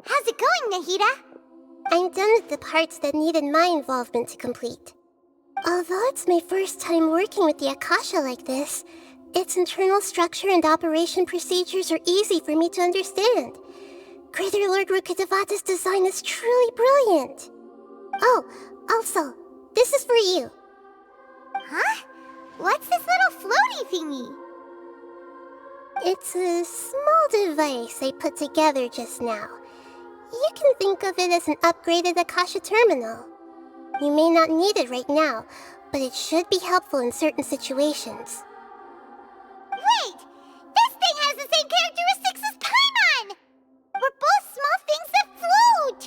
How's it going, Nahida? I'm done with the parts that needed my involvement to complete. Although it's my first time working with the Akasha like this, its internal structure and operation procedures are easy for me to understand. Greater Lord Rukkhadevata's design is truly brilliant. Oh, also, this is for you. Huh? What's this little floaty thingy? It's a small device I put together just now. You can think of it as an upgraded Akasha terminal. You may not need it right now, but it should be helpful in certain situations. Wait! This thing has the same characteristics as Paimon! We're both small things that float!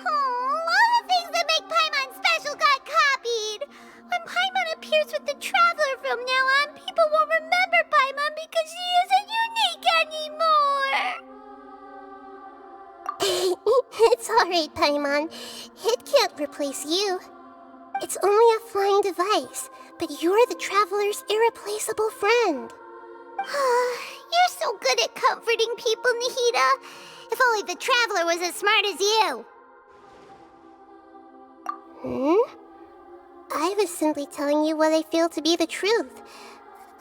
Oh, all the things that make Paimon special got copied! When Paimon appears with the Traveler from now on, people won't remember Paimon because she isn't unique anymore! It's alright, Paimon. It can't replace you. It's only a flying device, but you're the Traveler's irreplaceable friend. You're so good at comforting people, Nahida. If only the Traveler was as smart as you. I was simply telling you what I feel to be the truth.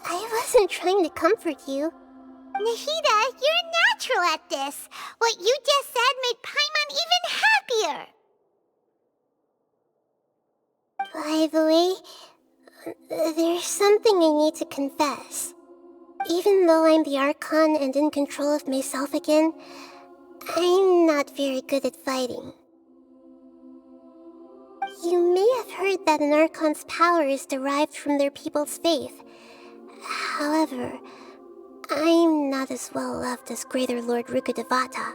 I wasn't trying to comfort you. Nahida, you're natural at this. What you just said made Paimon even happier. By the way, there's something I need to confess. Even though I'm the Archon and in control of myself again, I'm not very good at fighting. You may have heard that an Archon's power is derived from their people's faith. However, I'm not as well loved as Greater Lord Rukkhadevata.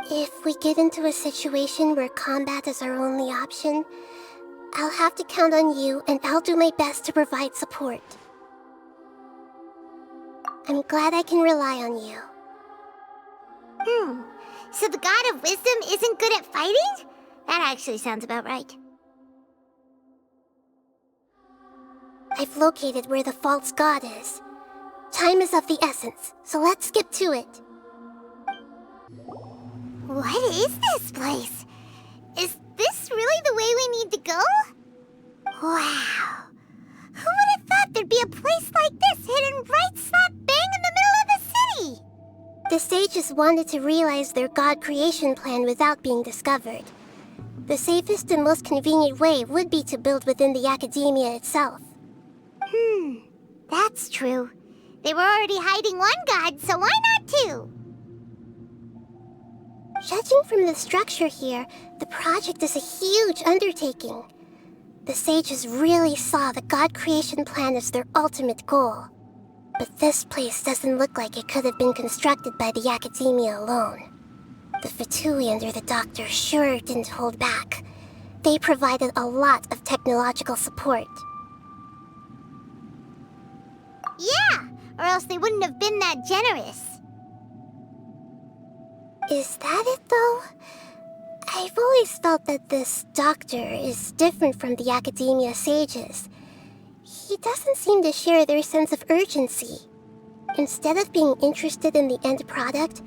If we get into a situation where combat is our only option, I'll have to count on you, and I'll do my best to provide support. I'm glad I can rely on you. So the God of Wisdom isn't good at fighting? That actually sounds about right. I've located where the false god is. Time is of the essence, so let's skip to it. What is this place? Is this really the way we need to go? Wow. Who would have thought there'd be a place like this hidden right slap bang in the middle of the city? The sages wanted to realize their god creation plan without being discovered. The safest and most convenient way would be to build within the academia itself. That's true. They were already hiding one god, so why not two? Judging from the structure here, the project is a huge undertaking. The sages really saw the god creation plan as their ultimate goal. But this place doesn't look like it could have been constructed by the academia alone. The Fatui under the Doctor sure didn't hold back. They provided a lot of technological support. Yeah, or else they wouldn't have been that generous. Is that it, though? I've always felt that this Doctor is different from the academia sages. He doesn't seem to share their sense of urgency. Instead of being interested in the end product,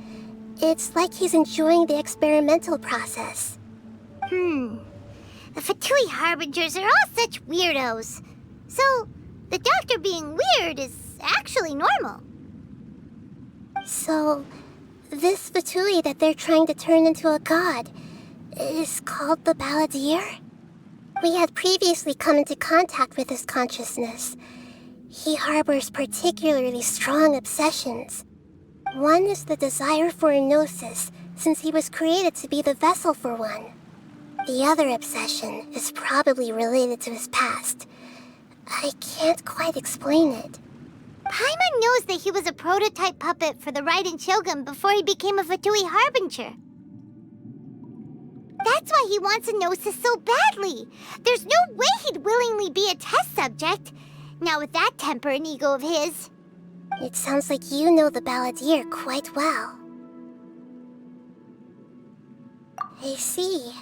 it's like he's enjoying the experimental process. The Fatui Harbingers are all such weirdos. So, the Doctor being weird is actually normal. So, this Fatui that they're trying to turn into a god is called the Balladeer? We had previously come into contact with his consciousness. He harbors particularly strong obsessions. One is the desire for a gnosis, since he was created to be the vessel for one. The other obsession is probably related to his past. I can't quite explain it. Paimon knows that he was a prototype puppet for the Raiden Shogun before he became a Fatui Harbinger. That's why he wants a gnosis so badly. There's no way he'd willingly be a test subject. Now with that temper and ego of his. It sounds like you know the Balladeer quite well. I see.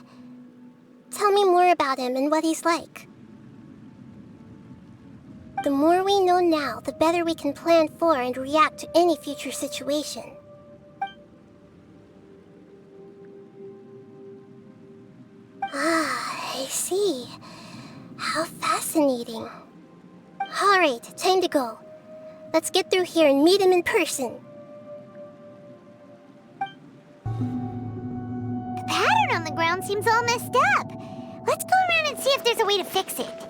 Tell me more about him and what he's like. The more we know now, the better we can plan for and react to any future situation. Ah, I see. How fascinating. Alright, time to go. Let's get through here and meet him in person. The pattern on the ground seems all messed up. Let's go around and see if there's a way to fix it.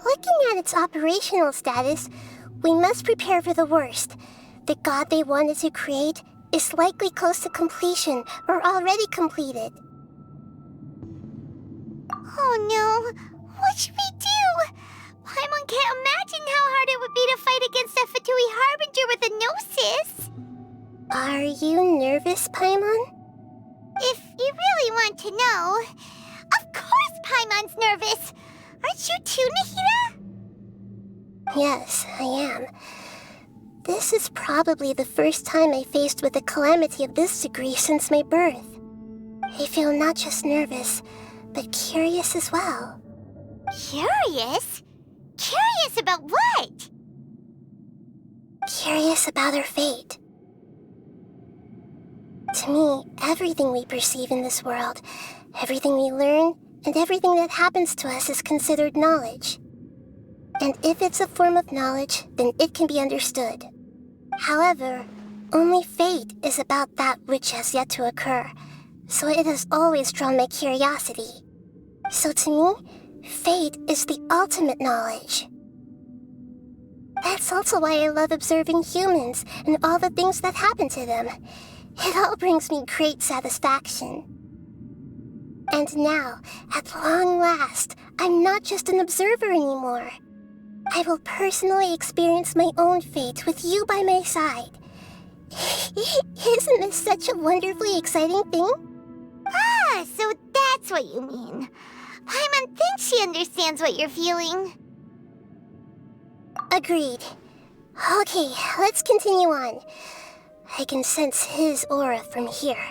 Looking at its operational status, we must prepare for the worst. The god they wanted to create is likely close to completion or already completed. Oh no, what should we do? Paimon can't imagine how hard it would be to fight against a Fatui Harbinger with a Gnosis. Are you nervous, Paimon? If you really want to know, of course Paimon's nervous. Aren't you too, Nahida? Yes, I am. This is probably the first time I faced with a calamity of this degree since my birth. I feel not just nervous, but curious as well. Curious? Curious about what? Curious about our fate. To me, everything we perceive in this world, everything we learn, and everything that happens to us is considered knowledge. And if it's a form of knowledge, then it can be understood. However, only fate is about that which has yet to occur, so it has always drawn my curiosity. So to me, fate is the ultimate knowledge. That's also why I love observing humans and all the things that happen to them. It all brings me great satisfaction. And now, at long last, I'm not just an observer anymore. I will personally experience my own fate with you by my side. Isn't this such a wonderfully exciting thing? Ah, so that's what you mean. Paimon thinks she understands what you're feeling. Agreed. Okay, let's continue on. I can sense his aura from here.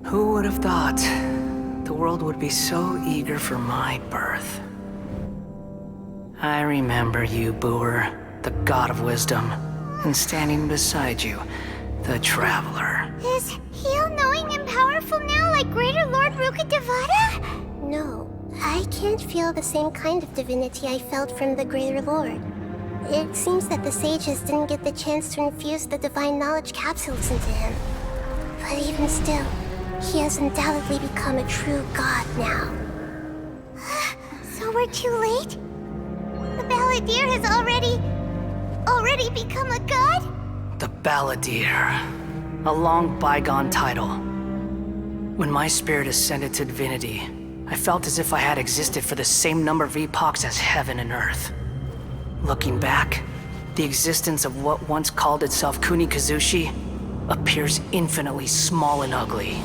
Who would have thought the world would be so eager for my birth? I remember you, Booer, the god of wisdom, and standing beside you, the traveler. Is he all-knowing and powerful now like Greater Lord Rukkhadevata? No, I can't feel the same kind of divinity I felt from the Greater Lord. It seems that the sages didn't get the chance to infuse the divine knowledge capsules into him. But even still, he has undoubtedly become a true god now. So we're too late? The Balladeer has already become a god? The Balladeer. A long bygone title. When my spirit ascended to divinity, I felt as if I had existed for the same number of epochs as heaven and earth. Looking back, the existence of what once called itself Kunikazushi appears infinitely small and ugly.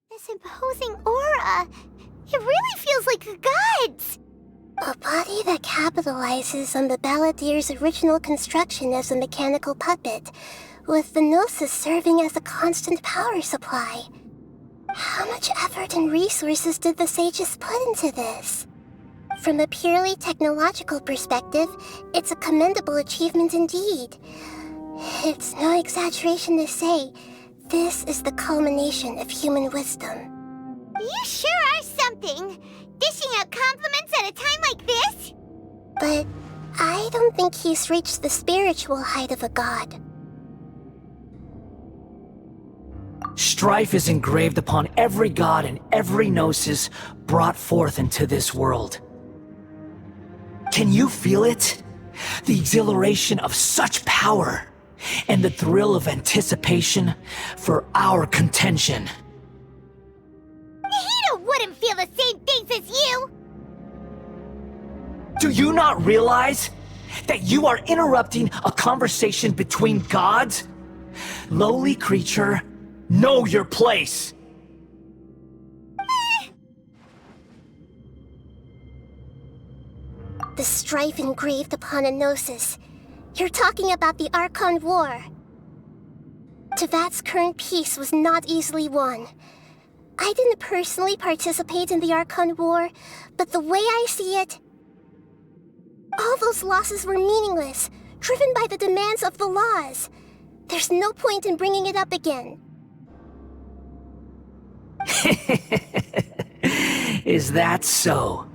This imposing aura, it really feels like the gods! A body that capitalizes on the Balladeer's original construction as a mechanical puppet, with the Gnosis serving as a constant power supply. How much effort and resources did the sages put into this? From a purely technological perspective, it's a commendable achievement indeed. It's no exaggeration to say, this is the culmination of human wisdom. You sure are something! Dishing out compliments at a time like this? But I don't think he's reached the spiritual height of a god. strife is engraved upon every god and every gnosis brought forth into this world. Can you feel it? The exhilaration of such power, and the thrill of anticipation for our contention. Nahida wouldn't feel the same things as you! Do you not realize that you are interrupting a conversation between gods? Lowly creature, know your place! The strife engraved upon a gnosis. You're talking about the Archon War. Teyvat's current peace was not easily won. I didn't personally participate in the Archon War, but the way I see it, all those losses were meaningless, driven by the demands of the laws. There's no point in bringing it up again. Is that so?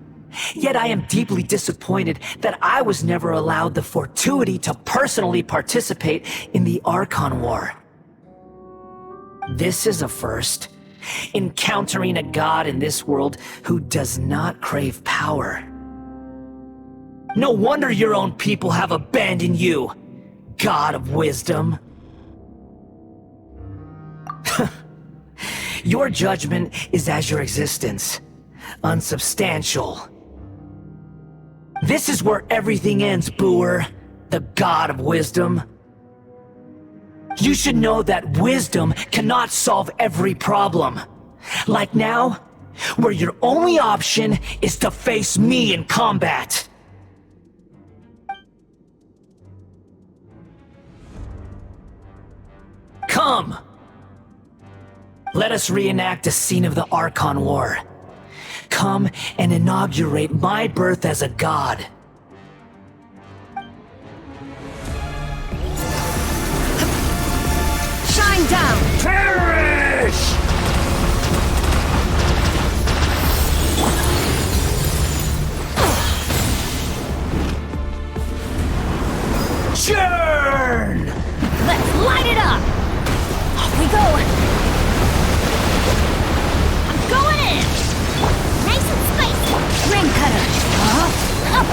Yet I am deeply disappointed that I was never allowed the fortuity to personally participate in the Archon War. This is a first. Encountering a god in this world who does not crave power. No wonder your own people have abandoned you, God of Wisdom. Your judgment is as your existence, unsubstantial. This is where everything ends, Booer, the God of Wisdom. You should know that wisdom cannot solve every problem. Like now, where your only option is to face me in combat. Come! Let us reenact a scene of the Archon War. Come and inaugurate my birth as a god. Shine down! Perish! Churn! Let's light it up! Off we go! I'm going in! Nice and spicy! Ring cutter! Up!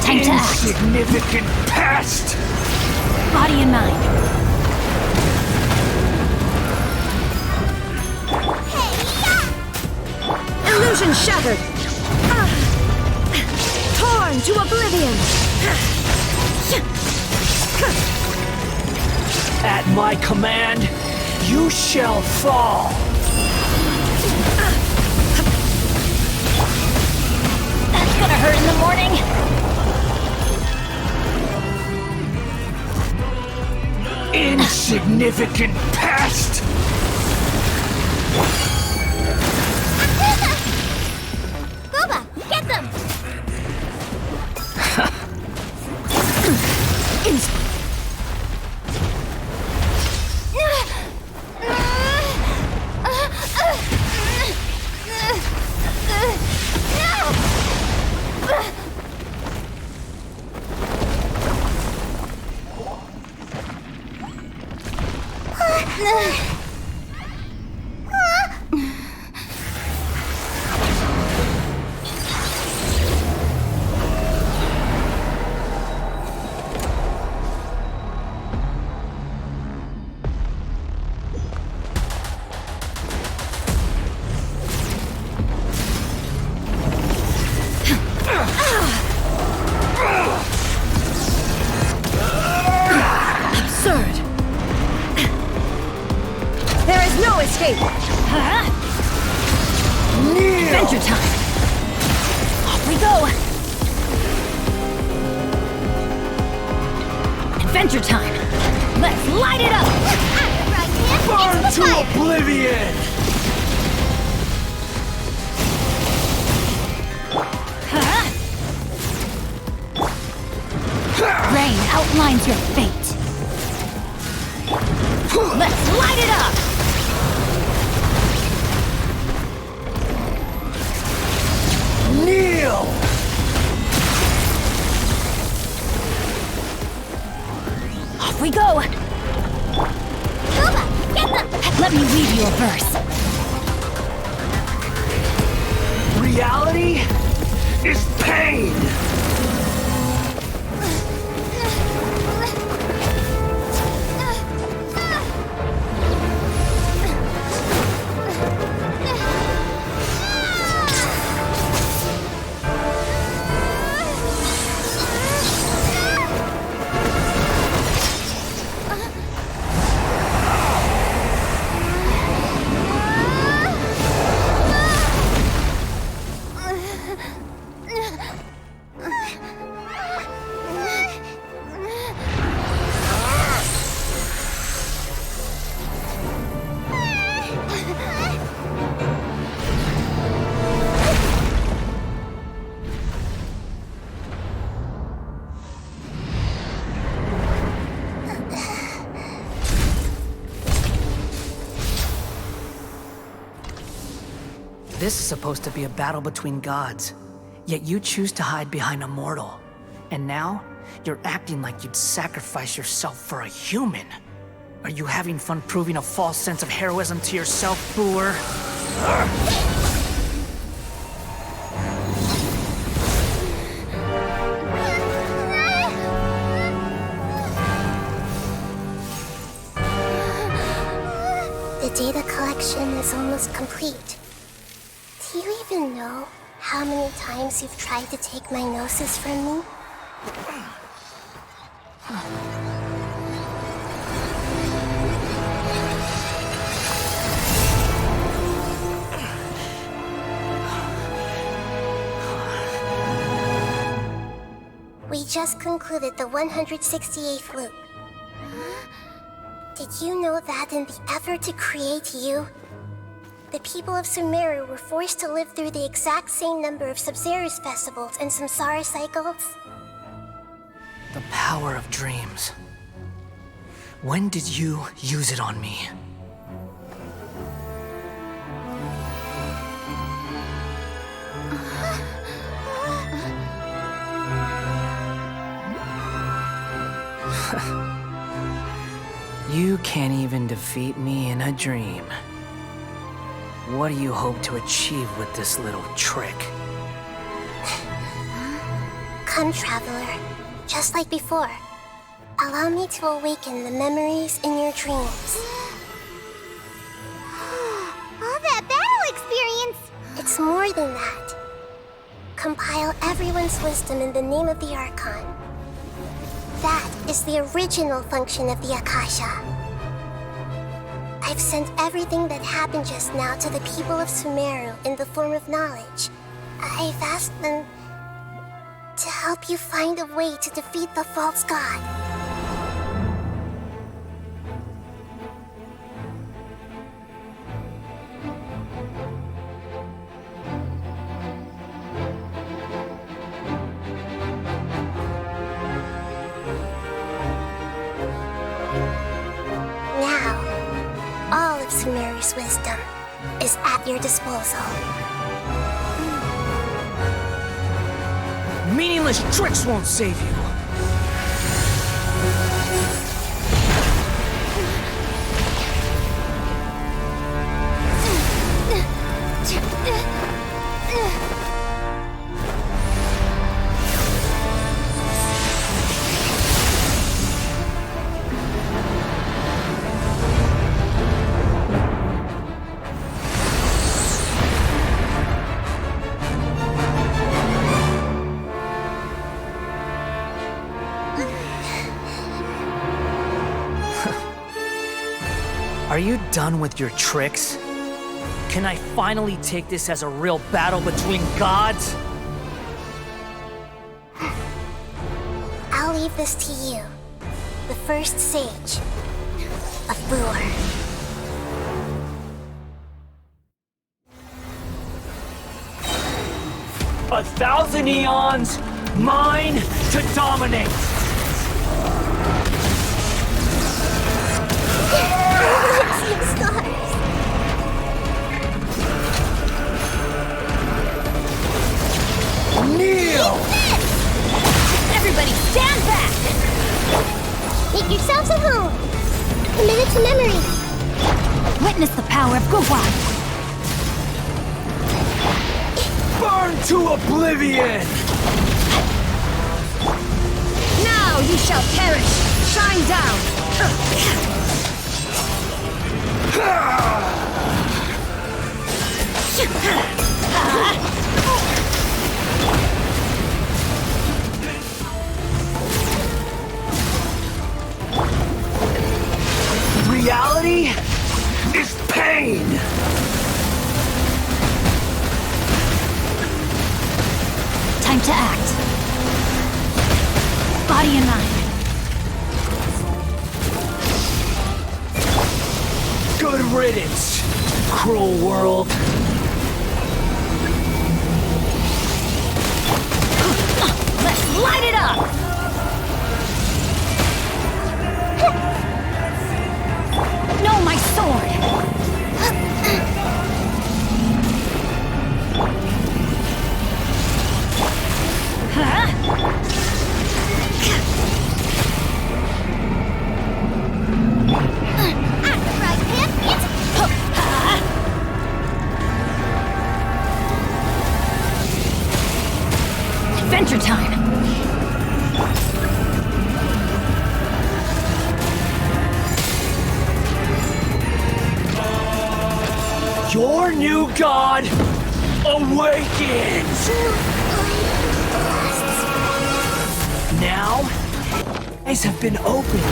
Time to act! Insignificant pest! Body and mind. Illusion shattered! Torn to oblivion! At my command, you shall fall! That's gonna hurt in the morning! Insignificant pest! Booba, get them! escape! Adventure time! Off we go! Adventure time! Let's light it up! Burn to oblivion! Rain outlines your fate. Let's light it up! Kneel! Off we go! Kalpa, get Let me read you a verse. Reality is pain! This is supposed to be a battle between gods, yet you choose to hide behind a mortal. And now, you're acting like you'd sacrifice yourself for a human. Are you having fun proving a false sense of heroism to yourself, Booer? The data collection is almost complete. Do you even know how many times you've tried to take my gnosis from me? We just concluded the 168th loop. Did you know that in the effort to create you, the people of Sumeru were forced to live through the exact same number of Sub-Zerus festivals and Samsara cycles? The power of dreams. When did you use it on me? You can't even defeat me in a dream. What do you hope to achieve with this little trick? Come, Traveler. Just like before. Allow me to awaken the memories in your dreams. All that battle experience! It's more than that. Compile everyone's wisdom in the name of the Archon. That is the original function of the Akasha. I've sent everything that happened just now to the people of Sumeru in the form of knowledge. I've asked them to help you find a way to defeat the false god. Sumeru's wisdom is at your disposal. Meaningless tricks won't save you! Are you done with your tricks? Can I finally take this as a real battle between gods? I'll leave this to you, the first sage of Booer. A thousand eons, mine to dominate! Stars. Kneel! Everybody stand back! Make yourselves at home. Commit it to memory. Witness the power of Guhua! Burn to oblivion! Now you shall perish! Shine down! Reality is pain! Time to act. Body and mind. Good riddance, cruel world. Let's light it up! No, my sword! Adventure time! Your new god awakens! Now, eyes have been opened.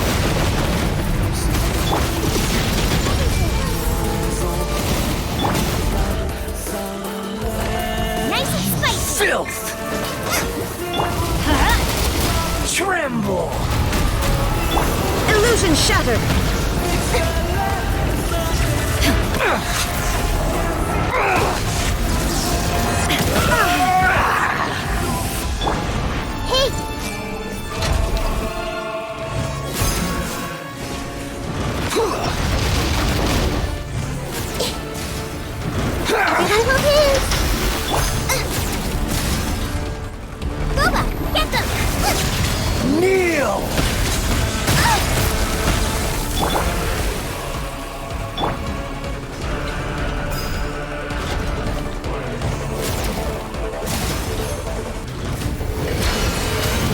Nice and spicy. Filth! Tremble! Illusion shattered! Hey! Everyone will hit! Boba, get them! Kneel!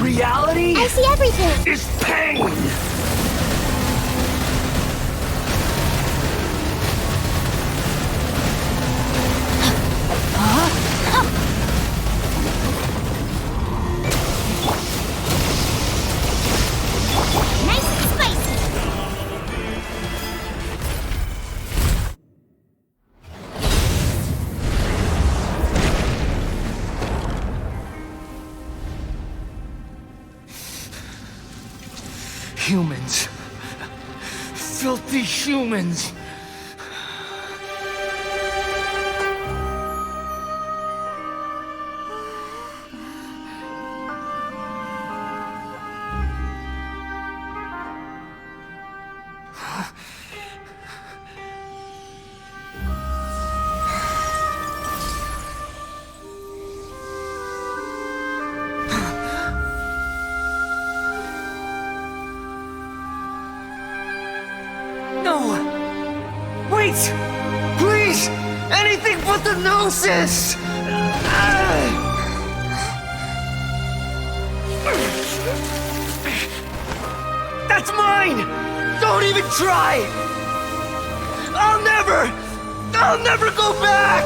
Reality I see everything! is pain! Nice and spicy! Humans. Filthy humans. No! Wait! Please! Anything but the Gnosis! That's mine! Don't even try! I'll never go back!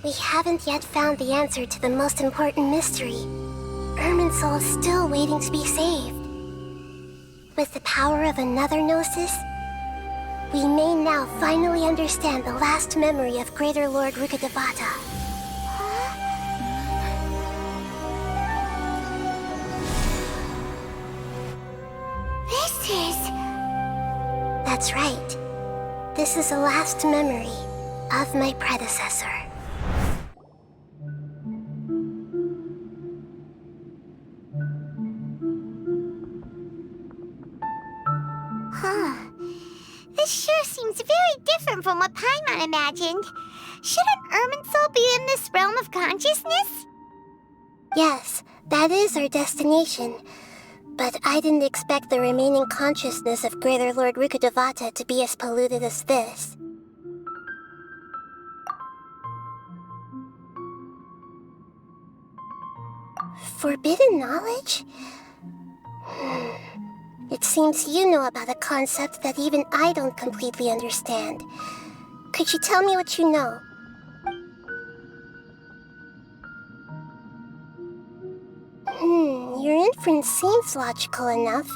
We haven't yet found the answer to the most important mystery. Irminsul is still waiting to be saved. With the power of another Gnosis, we may now finally understand the last memory of Greater Lord Rukkhadevata. This is... That's right. This is the last memory of my predecessor. seems very different from what Paimon imagined. Shouldn't Irminsul be in this realm of consciousness? Yes, that is our destination. But I didn't expect the remaining consciousness of Greater Lord Rukkhadevata to be as polluted as this. Forbidden knowledge? It seems you know about a concept that even I don't completely understand. Could you tell me what you know? Your inference seems logical enough.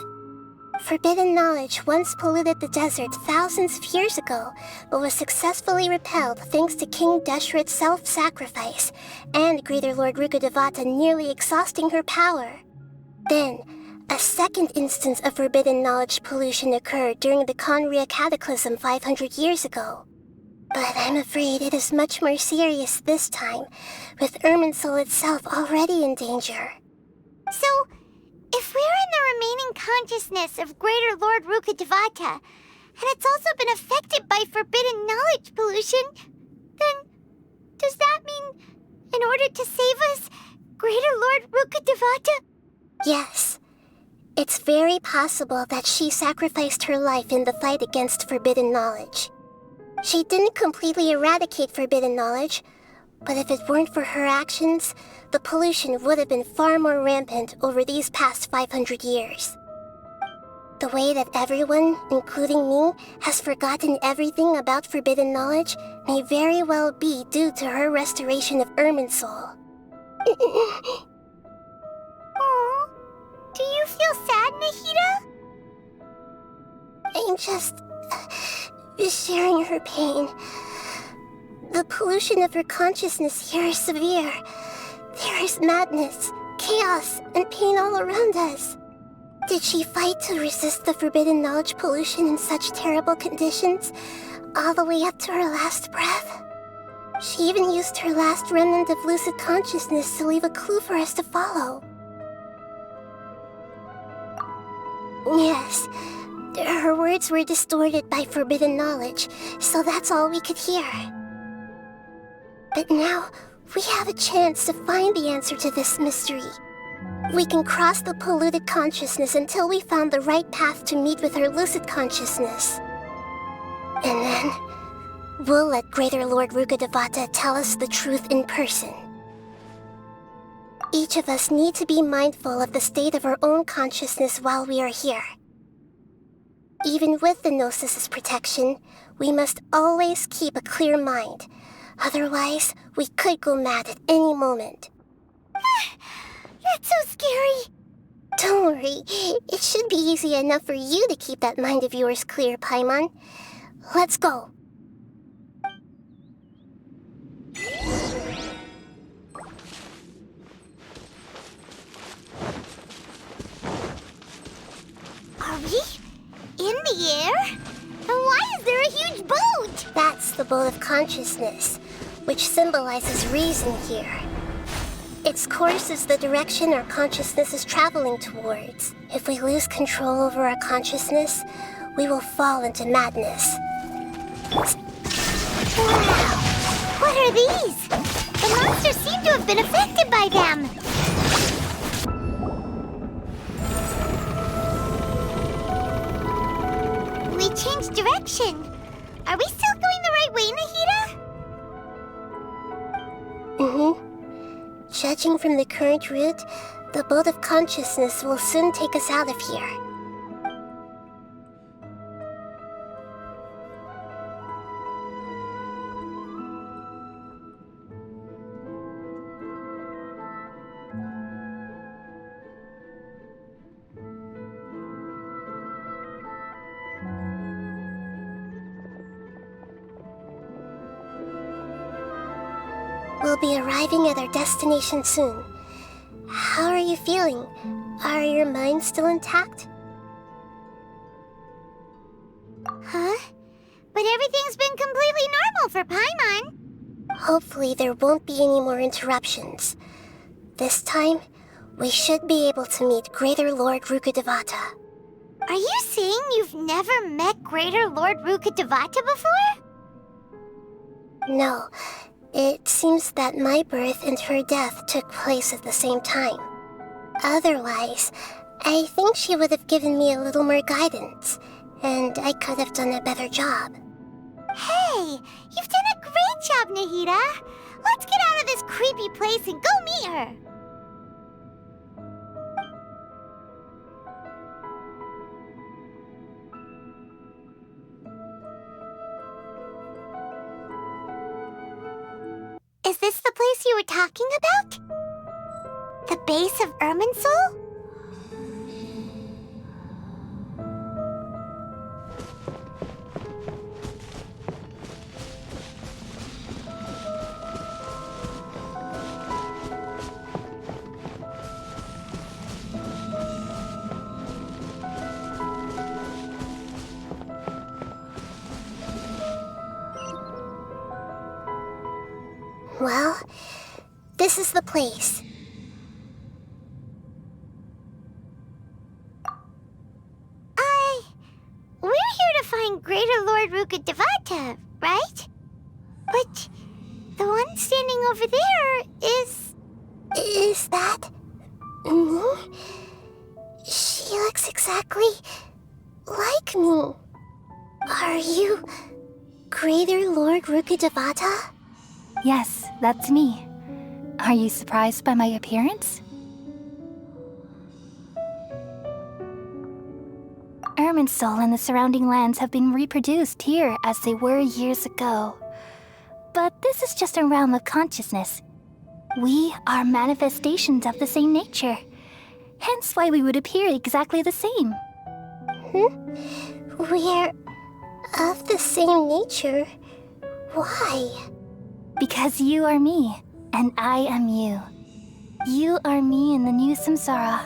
Forbidden knowledge once polluted the desert thousands of years ago, but was successfully repelled thanks to King Deshret's self-sacrifice, and Greater Lord Rukkhadevata nearly exhausting her power. Then, a second instance of forbidden knowledge pollution occurred during the Conria Cataclysm 500 years ago. But I'm afraid it is much more serious this time, with Irminsul itself already in danger. So, if we're in the remaining consciousness of Greater Lord Rukkhadevata, and it's also been affected by forbidden knowledge pollution, then does that mean, in order to save us, Greater Lord Rukkhadevata? Yes. It's very possible that she sacrificed her life in the fight against forbidden knowledge. She didn't completely eradicate forbidden knowledge, but if it weren't for her actions, the pollution would have been far more rampant over these past 500 years. The way that everyone, including me, has forgotten everything about forbidden knowledge may very well be due to her restoration of Irminsul. Aww. Do you feel sad, Nahida? I'm just sharing her pain. The pollution of her consciousness here is severe. There is madness, chaos, and pain all around us. Did she fight to resist the forbidden knowledge pollution in such terrible conditions, all the way up to her last breath? She even used her last remnant of lucid consciousness to leave a clue for us to follow. Yes, her words were distorted by forbidden knowledge, so that's all we could hear. But now, we have a chance to find the answer to this mystery. We can cross the polluted consciousness until we found the right path to meet with her lucid consciousness. And then, we'll let Greater Lord Rukkhadevata tell us the truth in person. Each of us need to be mindful of the state of our own consciousness while we are here. Even with the Gnosis' protection, we must always keep a clear mind. Otherwise, we could go mad at any moment. That's so scary. Don't worry, it should be easy enough for you to keep that mind of yours clear, Paimon. Let's go. Are we in the air? And why is there a huge boat? That's the boat of consciousness, which symbolizes reason here. Its course is the direction our consciousness is traveling towards. If we lose control over our consciousness, we will fall into madness. Wow! What are these? The monsters seem to have been affected by them. We changed direction. Are we still going the right way, Nahida? Judging from the current route, the boat of consciousness will soon take us out of here. We'll be arriving at our destination soon. How are you feeling? Are your minds still intact? Huh? But everything's been completely normal for Paimon. Hopefully there won't be any more interruptions. This time, we should be able to meet Greater Lord Rukkhadevata. Are you saying you've never met Greater Lord Rukkhadevata before? No. It seems that my birth and her death took place at the same time. Otherwise, I think she would have given me a little more guidance, and I could have done a better job. Hey, you've done a great job, Nahida. Let's get out of this creepy place and go meet her. Is this the place you were talking about? The base of Irminsul? Well, this is the place. We're here to find Greater Lord Rukkhadevata, right? But the one standing over there is... Is that me? She looks exactly like me. Are you Greater Lord Rukkhadevata? Yes, that's me. Are you surprised by my appearance? Irminsul and the surrounding lands have been reproduced here as they were years ago. But this is just a realm of consciousness. We are manifestations of the same nature. Hence why we would appear exactly the same. We're of the same nature. Why? Because you are me, and I am you. You are me in the new Samsara.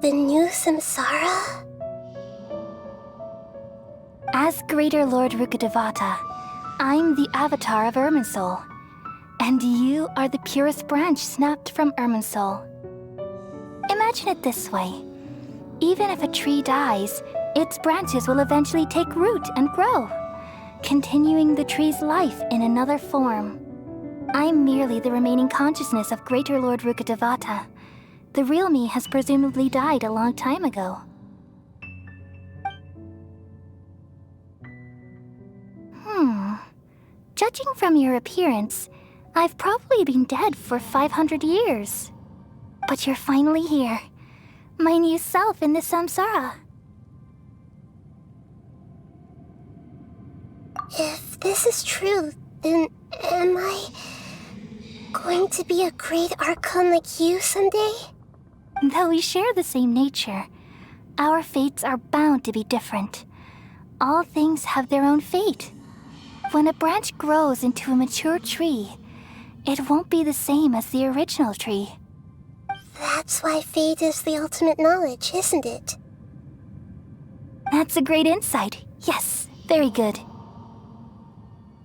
The new Samsara? As Greater Lord Rukkhadevata, I'm the avatar of Irminsul, and you are the purest branch snapped from Irminsul. Imagine it this way. Even if a tree dies, its branches will eventually take root and grow, continuing the tree's life in another form. I'm merely the remaining consciousness of Greater Lord Rukkhadevata. The real me has presumably died a long time ago. Judging from your appearance, I've probably been dead for 500 years. But you're finally here. My new self in the Samsara. If this is true, then am I going to be a great Archon like you someday? Though we share the same nature, our fates are bound to be different. All things have their own fate. When a branch grows into a mature tree, it won't be the same as the original tree. That's why fate is the ultimate knowledge, isn't it? That's a great insight. Yes, very good.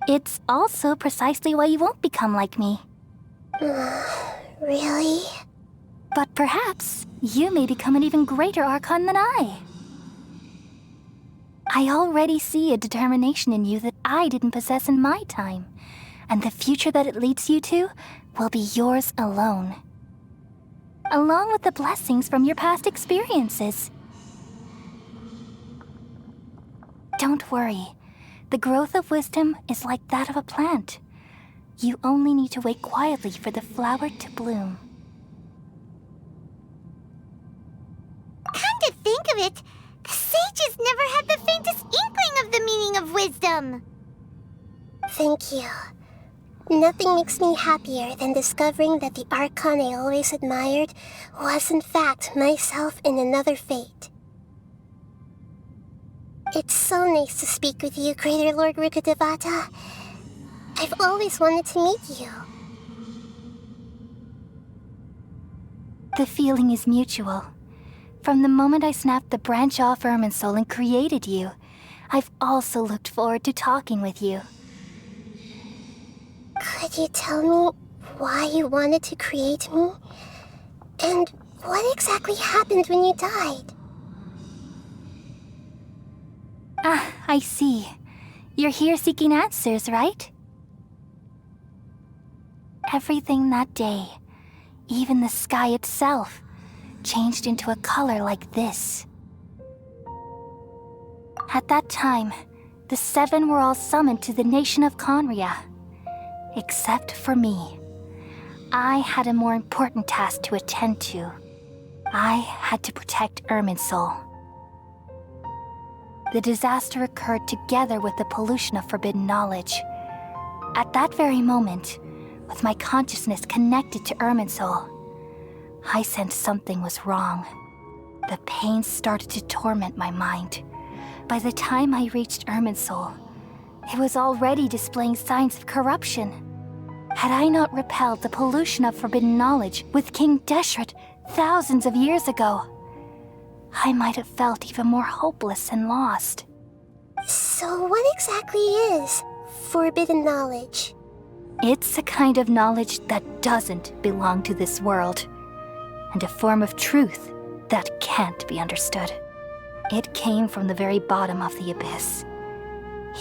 It's also precisely why you won't become like me. Really? But perhaps you may become an even greater Archon than I. I already see a determination in you that I didn't possess in my time, and the future that it leads you to will be yours alone. Along with the blessings from your past experiences. Don't worry. The growth of wisdom is like that of a plant. You only need to wait quietly for the flower to bloom. Come to think of it, the sages never had the faintest inkling of the meaning of wisdom. Thank you. Nothing makes me happier than discovering that the Archon I always admired was in fact myself in another fate. It's so nice to speak with you, Greater Lord Rukkhadevata. I've always wanted to meet you. The feeling is mutual. From the moment I snapped the branch off Irminsul and created you, I've also looked forward to talking with you. Could you tell me why you wanted to create me? And what exactly happened when you died? Ah, I see. You're here seeking answers, right? Everything that day, even the sky itself, changed into a color like this. At that time, the 7 were all summoned to the nation of Conria. Except for me. I had a more important task to attend to. I had to protect Irminsul. The disaster occurred together with the pollution of forbidden knowledge. At that very moment, with my consciousness connected to Irminsul, I sensed something was wrong. The pain started to torment my mind. By the time I reached Irminsul, it was already displaying signs of corruption. Had I not repelled the pollution of forbidden knowledge with King Deshret thousands of years ago, I might have felt even more hopeless and lost. So what exactly is forbidden knowledge? It's a kind of knowledge that doesn't belong to this world, and a form of truth that can't be understood. It came from the very bottom of the abyss.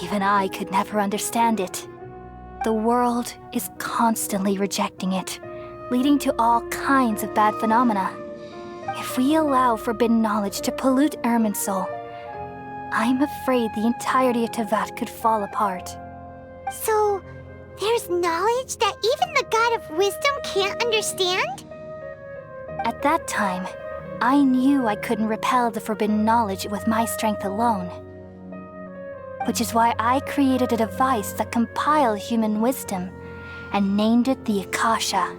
Even I could never understand it. The world is constantly rejecting it, leading to all kinds of bad phenomena. If we allow forbidden knowledge to pollute Irminsul, I'm afraid the entirety of Teyvat could fall apart. So, there's knowledge that even the God of Wisdom can't understand? At that time, I knew I couldn't repel the forbidden knowledge with my strength alone. Which is why I created a device that compiled human wisdom and named it the Akasha.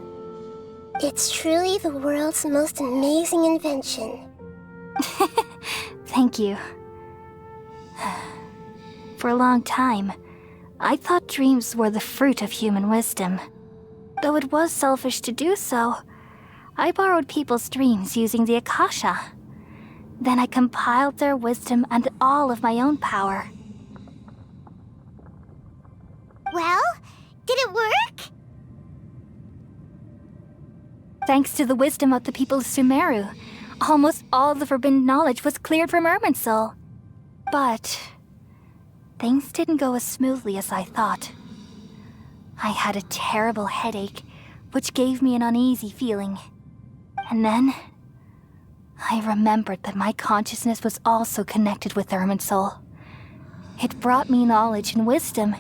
It's truly the world's most amazing invention. Thank you. For a long time, I thought dreams were the fruit of human wisdom. Though it was selfish to do so, I borrowed people's dreams using the Akasha. Then I compiled their wisdom and all of my own power. Well, did it work? Thanks to the wisdom of the people of Sumeru, almost all the forbidden knowledge was cleared from Irminsul. But things didn't go as smoothly as I thought. I had a terrible headache, which gave me an uneasy feeling. And then I remembered that my consciousness was also connected with Irminsul. It brought me knowledge and wisdom,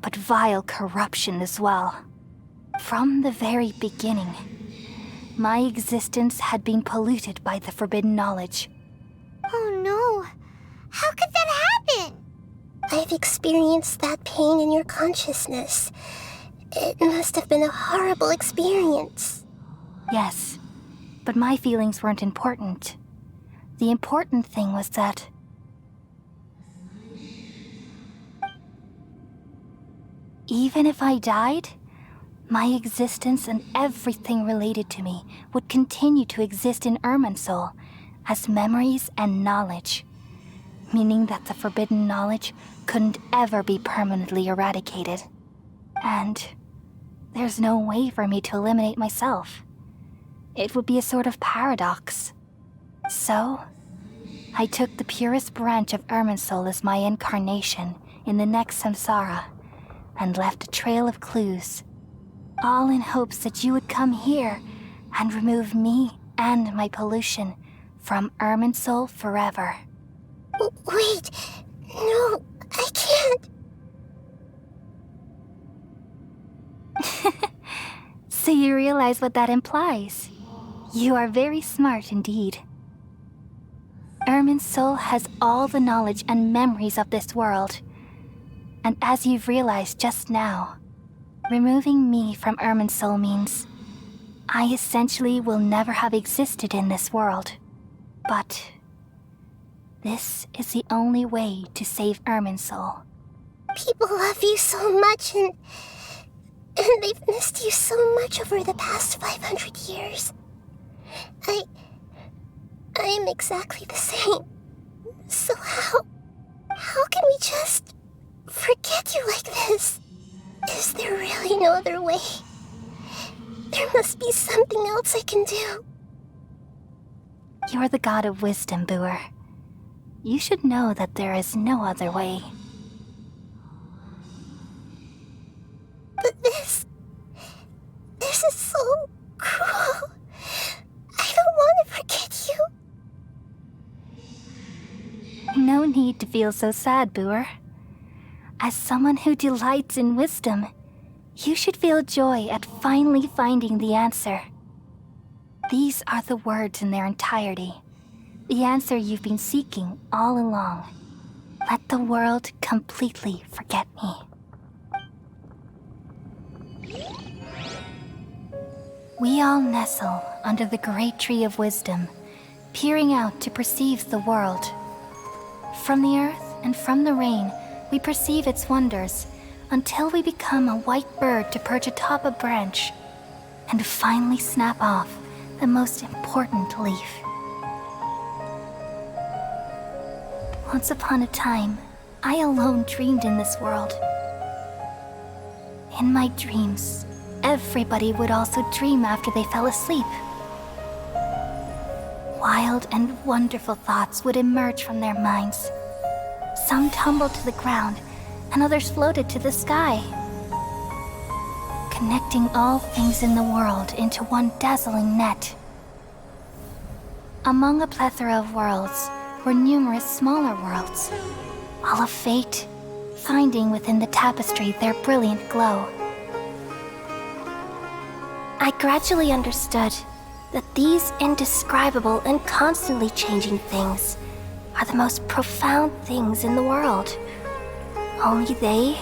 but vile corruption as well. From the very beginning, my existence had been polluted by the forbidden knowledge. Oh no. How could that happen? I've experienced that pain in your consciousness. It must have been a horrible experience. Yes, but my feelings weren't important. The important thing was that even if I died, my existence and everything related to me would continue to exist in Irminsul as memories and knowledge, meaning that the forbidden knowledge couldn't ever be permanently eradicated. And there's no way for me to eliminate myself. It would be a sort of paradox. So, I took the purest branch of Irminsul as my incarnation in the next Samsara, and left a trail of clues, all in hopes that you would come here and remove me and my pollution from Irminsul forever. Wait, no, I can't. So you realize what that implies. You are very smart indeed. Irminsul has all the knowledge and memories of this world. And as you've realized just now, removing me from Irminsul means I essentially will never have existed in this world. But this is the only way to save Irminsul. People love you so much, and they've missed you so much over the past 500 years. I am exactly the same. So how can we just forget you like this? Is there really no other way? There must be something else I can do. You're the god of wisdom, Booer. You should know that there is no other way. But this is so cruel. I don't want to forget you. No need to feel so sad, Booer. As someone who delights in wisdom, you should feel joy at finally finding the answer. These are the words in their entirety. The answer you've been seeking all along. Let the world completely forget me. We all nestle under the great tree of wisdom, peering out to perceive the world. From the earth and from the rain, we perceive its wonders, until we become a white bird to perch atop a branch, and finally snap off the most important leaf. Once upon a time, I alone dreamed in this world. In my dreams, everybody would also dream after they fell asleep. Wild and wonderful thoughts would emerge from their minds. Some tumbled to the ground, and others floated to the sky, connecting all things in the world into one dazzling net. Among a plethora of worlds were numerous smaller worlds, all of fate, finding within the tapestry their brilliant glow. I gradually understood that these indescribable and constantly changing things are the most profound things in the world. Only they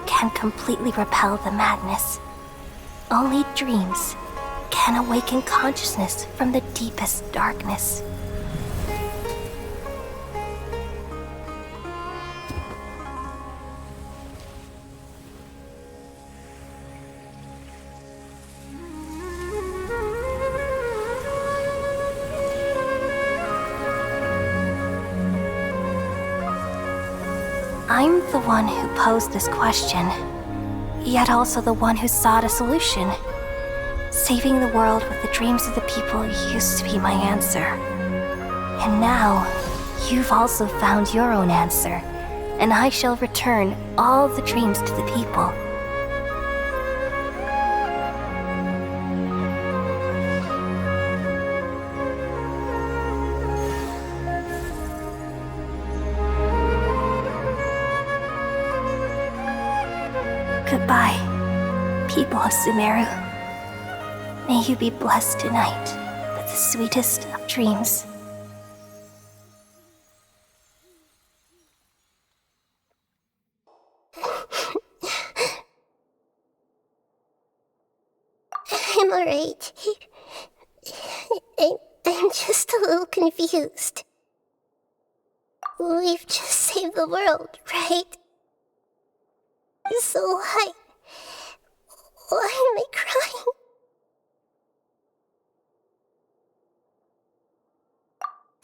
can completely repel the madness. Only dreams can awaken consciousness from the deepest darkness. I'm the one who posed this question, yet also the one who sought a solution. Saving the world with the dreams of the people used to be my answer. And now, you've also found your own answer, and I shall return all the dreams to the people. Goodbye, people of Sumeru. May you be blessed tonight with the sweetest of dreams. I'm alright. I'm just a little confused. We've just saved the world, right? So why am I crying?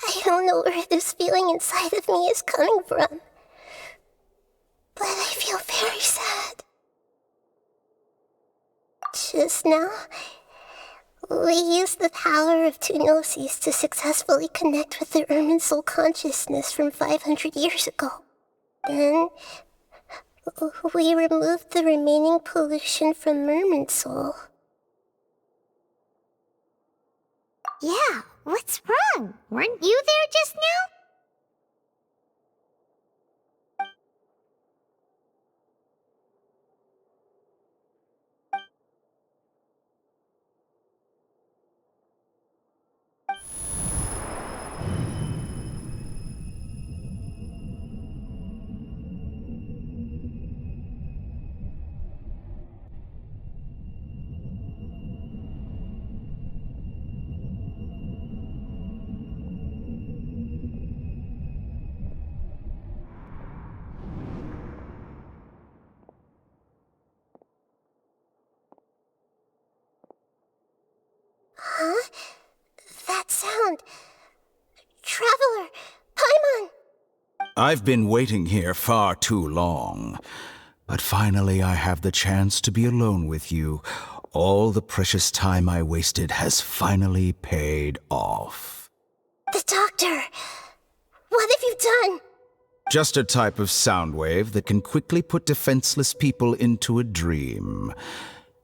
I don't know where this feeling inside of me is coming from, but I feel very sad. Just now, we used the power of two gnosis to successfully connect with the Irminsul consciousness from 500 years ago. Then, we removed the remaining pollution from Irminsul. Yeah, what's wrong? Weren't you there just now? Huh? That sound. Traveler! Paimon! I've been waiting here far too long. But finally I have the chance to be alone with you, All the precious time I wasted has finally paid off. The doctor! What have you done? Just a type of sound wave that can quickly put defenseless people into a dream.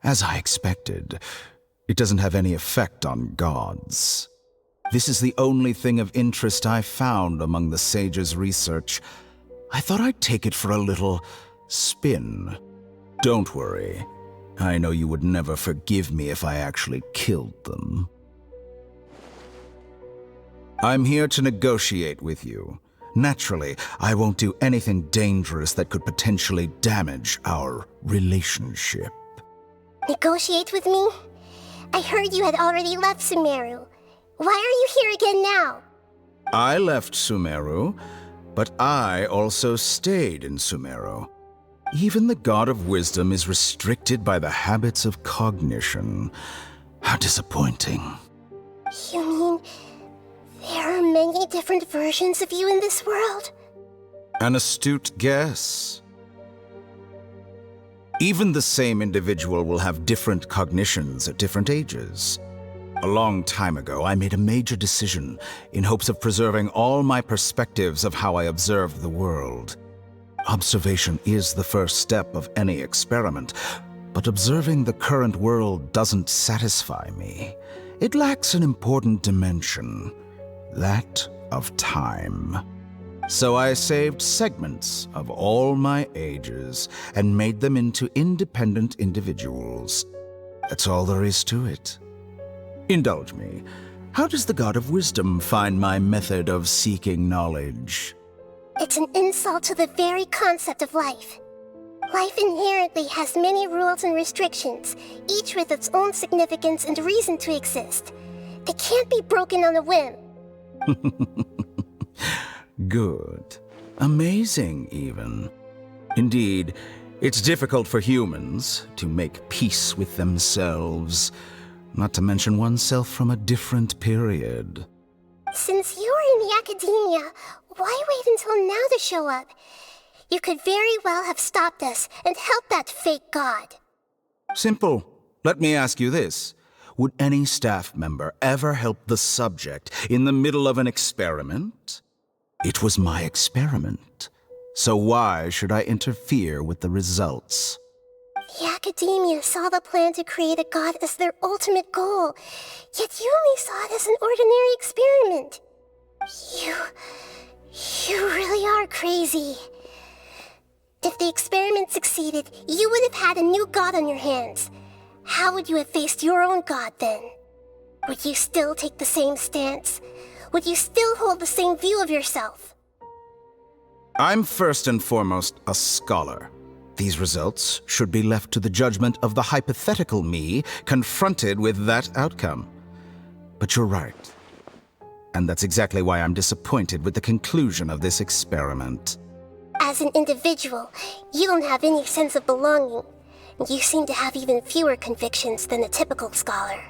As I expected, it doesn't have any effect on gods. This is the only thing of interest I found among the sage's research. I thought I'd take it for a little spin. Don't worry. I know you would never forgive me if I actually killed them. I'm here to negotiate with you. Naturally, I won't do anything dangerous that could potentially damage our relationship. Negotiate with me? I heard you had already left Sumeru. Why are you here again now? I left Sumeru, but I also stayed in Sumeru. Even the God of Wisdom is restricted by the habits of cognition. How disappointing. You mean there are many different versions of you in this world? An astute guess. Even the same individual will have different cognitions at different ages. A long time ago, I made a major decision in hopes of preserving all my perspectives of how I observed the world. Observation is the first step of any experiment, but observing the current world doesn't satisfy me. It lacks an important dimension, that of time. So I saved segments of all my ages and made them into independent individuals. That's all there is to it. Indulge me. How does the God of Wisdom find my method of seeking knowledge? It's an insult to the very concept of life. Life inherently has many rules and restrictions, each with its own significance and reason to exist. They can't be broken on a whim. Good. Amazing, even. Indeed, it's difficult for humans to make peace with themselves, not to mention oneself from a different period. Since you're in the academia, why wait until now to show up? You could very well have stopped us and helped that fake god. Simple. Let me ask you this. Would any staff member ever help the subject in the middle of an experiment? It was my experiment. So why should I interfere with the results? The academia saw the plan to create a god as their ultimate goal, yet you only saw it as an ordinary experiment. You really are crazy. If the experiment succeeded, you would have had a new god on your hands. How would you have faced your own god then? Would you still take the same stance? Would you still hold the same view of yourself? I'm first and foremost a scholar. These results should be left to the judgment of the hypothetical me confronted with that outcome. But you're right. And that's exactly why I'm disappointed with the conclusion of this experiment. As an individual, you don't have any sense of belonging. You seem to have even fewer convictions than a typical scholar.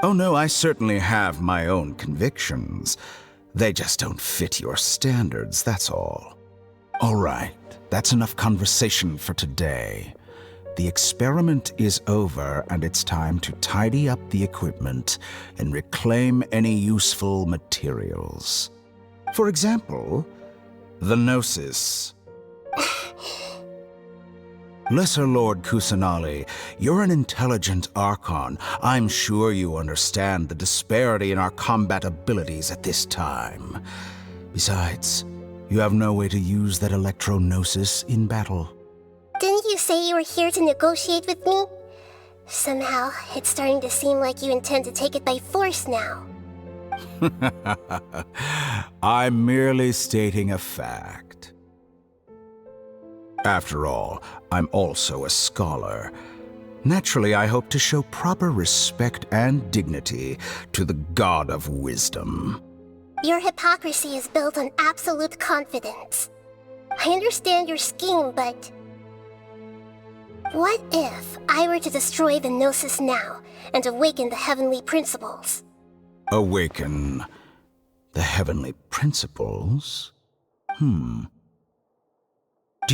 Oh no, I certainly have my own convictions. They just don't fit your standards, that's all. All right, that's enough conversation for today. The experiment is over, and it's time to tidy up the equipment and reclaim any useful materials. For example, the Gnosis. Lesser Lord Kusanali, you're an intelligent Archon. I'm sure you understand the disparity in our combat abilities at this time. Besides, you have no way to use that Electro-Gnosis in battle. Didn't you say you were here to negotiate with me? Somehow, it's starting to seem like you intend to take it by force now. I'm merely stating a fact. After all, I'm also a scholar. Naturally, I hope to show proper respect and dignity to the God of Wisdom. Your hypocrisy is built on absolute confidence. I understand your scheme, but... what if I were to destroy the Gnosis now and awaken the heavenly principles? Awaken the heavenly principles? Do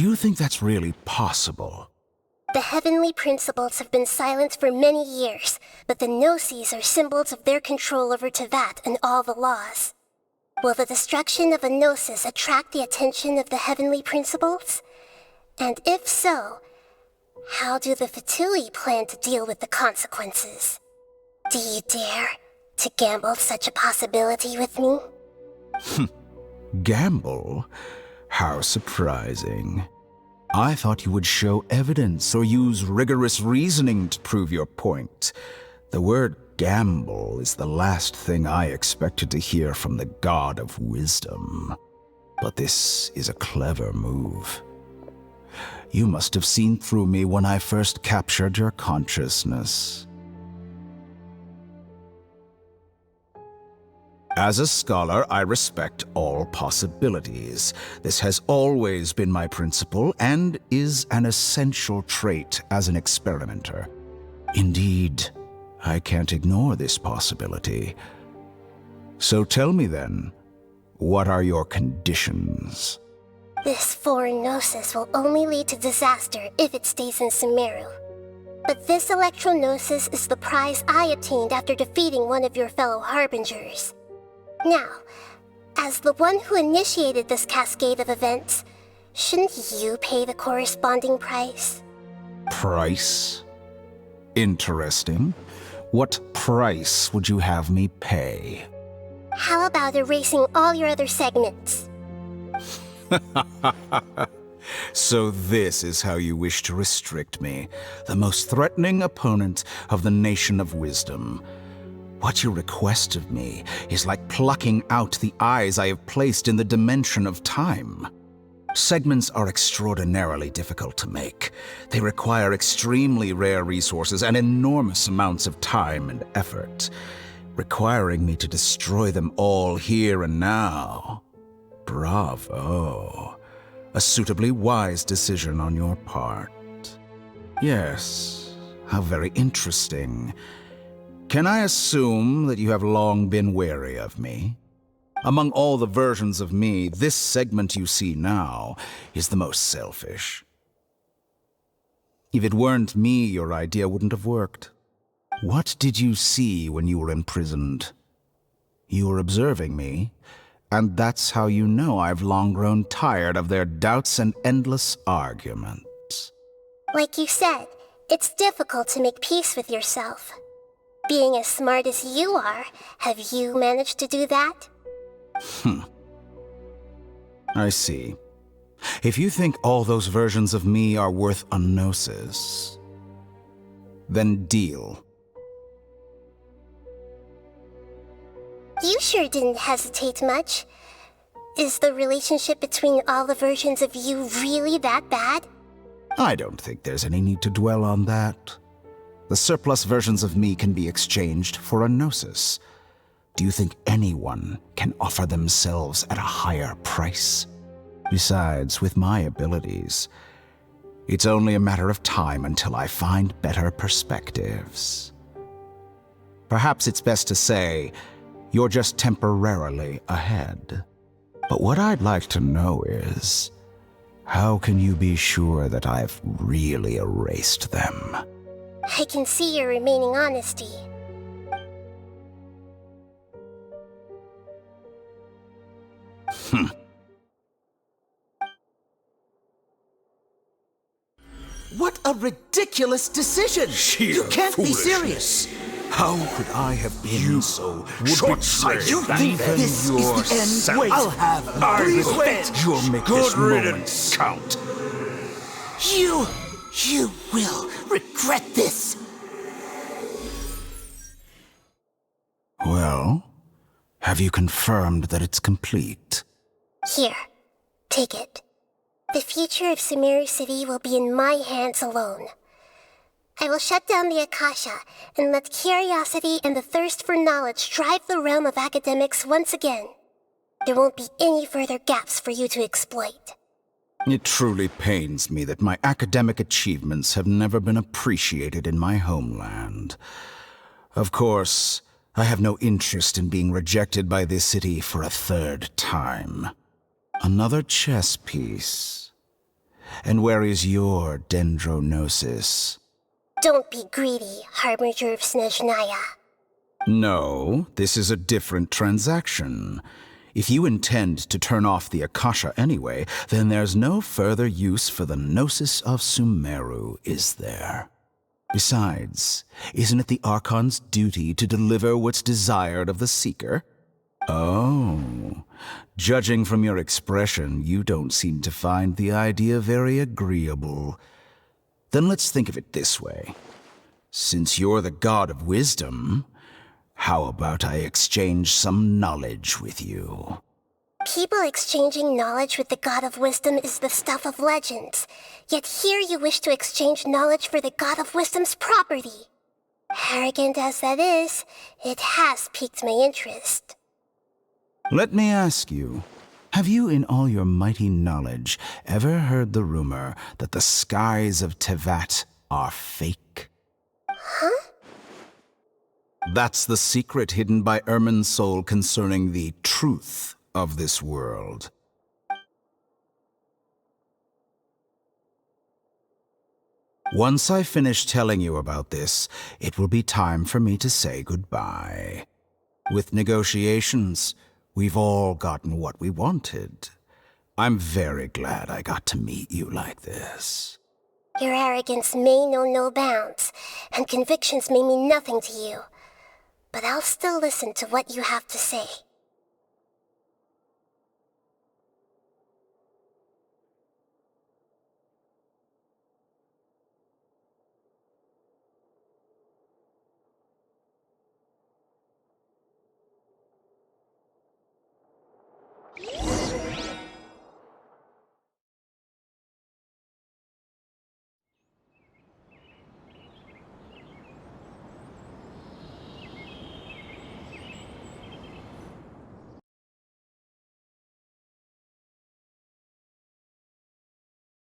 you think that's really possible? The heavenly principles have been silent for many years, but the Gnosis are symbols of their control over Teyvat and all the laws. Will the destruction of a Gnosis attract the attention of the heavenly principles? And if so, how do the Fatui plan to deal with the consequences? Do you dare to gamble such a possibility with me? Gamble? How surprising. I thought you would show evidence or use rigorous reasoning to prove your point. The word gamble is the last thing I expected to hear from the god of wisdom. But this is a clever move. You must have seen through me when I first captured your consciousness. As a scholar, I respect all possibilities. This has always been my principle and is an essential trait as an experimenter. Indeed, I can't ignore this possibility. So tell me then, what are your conditions? This foreign Gnosis will only lead to disaster if it stays in Sumeru. But this Electro-Gnosis is the prize I obtained after defeating one of your fellow Harbingers. Now, as the one who initiated this cascade of events, shouldn't you pay the corresponding price? Price? Interesting. What price would you have me pay? How about erasing all your other segments? So this is how you wish to restrict me, the most threatening opponent of the Nation of Wisdom. What you request of me is like plucking out the eyes I have placed in the dimension of time. Segments are extraordinarily difficult to make. They require extremely rare resources and enormous amounts of time and effort. Requiring me to destroy them all here and now. Bravo. A suitably wise decision on your part. Yes, how very interesting. Can I assume that you have long been wary of me? Among all the versions of me, this segment you see now is the most selfish. If it weren't me, your idea wouldn't have worked. What did you see when you were imprisoned? You were observing me, and that's how you know I've long grown tired of their doubts and endless arguments. Like you said, it's difficult to make peace with yourself. Being as smart as you are, have you managed to do that? I see. If you think all those versions of me are worth a gnosis, then deal. You sure didn't hesitate much. Is the relationship between all the versions of you really that bad? I don't think there's any need to dwell on that. The surplus versions of me can be exchanged for a gnosis. Do you think anyone can offer themselves at a higher price? Besides, with my abilities, it's only a matter of time until I find better perspectives. Perhaps it's best to say, you're just temporarily ahead. But what I'd like to know is, how can you be sure that I've really erased them? I can see your remaining honesty. What a ridiculous decision! Sheer You can't be foolishness. serious! How could I have been so short-sighted? You think Even this is the end? yourself. Wait, I'll have it. I Please will wait. You'll make Good this moment riddance. count. You will regret this! Well, have you confirmed that it's complete? Here, take it. The future of Sumeru City will be in my hands alone. I will shut down the Akasha and let curiosity and the thirst for knowledge drive the realm of academics once again. There won't be any further gaps for you to exploit. It truly pains me that my academic achievements have never been appreciated in my homeland. Of course, I have no interest in being rejected by this city for a third time. Another chess piece. And where is your dendronosis? Don't be greedy, Harbinger of Snezhnaya. No, this is a different transaction. If you intend to turn off the Akasha anyway, then there's no further use for the Gnosis of Sumeru, is there? Besides, isn't it the Archon's duty to deliver what's desired of the Seeker? Oh, judging from your expression, you don't seem to find the idea very agreeable. Then let's think of it this way. Since you're the god of wisdom, how about I exchange some knowledge with you? People exchanging knowledge with the God of Wisdom is the stuff of legends. Yet here you wish to exchange knowledge for the God of Wisdom's property. Arrogant as that is, it has piqued my interest. Let me ask you, have you in all your mighty knowledge ever heard the rumor that the skies of Teyvat are fake? Huh? That's the secret hidden by Irminsul concerning the truth of this world. Once I finish telling you about this, it will be time for me to say goodbye. With negotiations, we've all gotten what we wanted. I'm very glad I got to meet you like this. Your arrogance may know no bounds, and convictions may mean nothing to you. But I'll still listen to what you have to say.